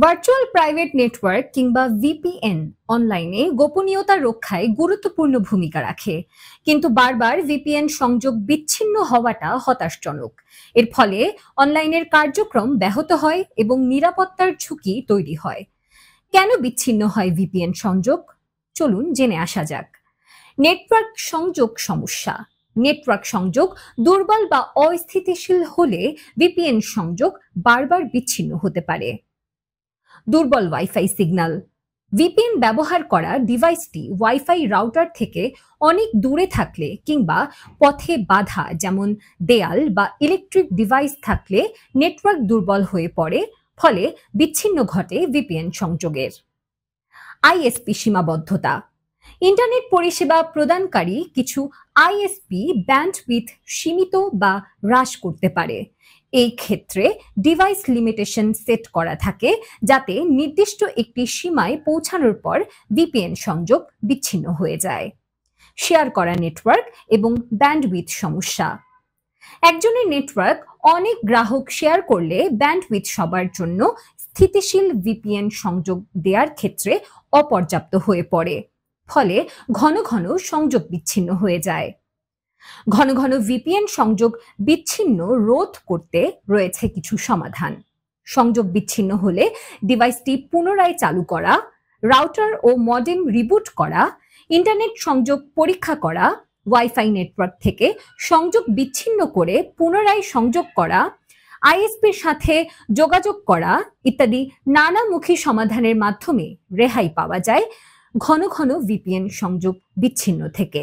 Virtual private network কিংবা VPN অনলাইনে গোপনীয়তা রক্ষায় গুরুত্বপূর্ণ ভূমিকা রাখে, কিন্তু বারবার ভিপিএন সংযোগ বিচ্ছিন্ন হওয়াটা হতাশজনক। এর ফলে অনলাইনের কার্যক্রম ব্যাহত হয় এবং নিরাপত্তার ঝুঁকি তৈরি হয়। কেন বিচ্ছিন্ন হয় ভিপিএন সংযোগ? চলুন জেনে আসা যাক। নেটওয়ার্ক সংযোগ সমস্যা। নেটওয়ার্ক সংযোগ দুর্বল বা অস্থিতিশীল হলে ভিপিএন সংযোগ বারবার বিচ্ছিন্ন হতে পারে। দুর্বল ওয়াইফাই সিগন্যাল। ভিপিএন ব্যবহার করা ডিভাইসটি ওয়াইফাই রাউটার থেকে অনেক দূরে থাকলে কিংবা পথে বাধা যেমন দেয়াল বা ইলেকট্রিক ডিভাইস থাকলে নেটওয়ার্ক দুর্বল হয়ে পড়ে, ফলে বিচ্ছিন্ন ঘটে ভিপিএন সংযোগের। আইএসপি সীমাবদ্ধতা। ইন্টারনেট পরিষেবা প্রদানকারী কিছু আইএসপি ব্যান্ডউইথ সীমিত বা হ্রাস করতে পারে। এই ক্ষেত্রে ডিভাইস লিমিটেশন সেট করা থাকে, যাতে নির্দিষ্ট একটি সীমায় পৌঁছানোর পর ভিপিএন সংযোগ বিচ্ছিন্ন হয়ে যায়। শেয়ার করা নেটওয়ার্ক এবং ব্যান্ডউইথ সমস্যা। একজনের নেটওয়ার্ক অনেক গ্রাহক শেয়ার করলে ব্যান্ডউইথ সবার জন্য স্থিতিশীল ভিপিএন সংযোগ দেওয়ার ক্ষেত্রে অপর্যাপ্ত হয়ে পড়ে, ফলে ঘন ঘন সংযোগ বিচ্ছিন্ন হয়ে যায়। ঘন ঘন ভিপিএন সংযোগ বিচ্ছিন্ন রোধ করতে রয়েছে কিছু সমাধান। সংযোগ বিচ্ছিন্ন হলে ডিভাইসটি পুনরায় চালু করা, রাউটার ও মডেম রিবুট করা, ইন্টারনেট সংযোগ পরীক্ষা করা, ওয়াইফাই নেটওয়ার্ক থেকে সংযোগ বিচ্ছিন্ন করে পুনরায় সংযোগ করা, আইএসপির সাথে যোগাযোগ করা ইত্যাদি নানামুখী সমাধানের মাধ্যমে রেহাই পাওয়া যায় ঘন ঘন ভিপিএন সংযোগ বিচ্ছিন্ন থেকে।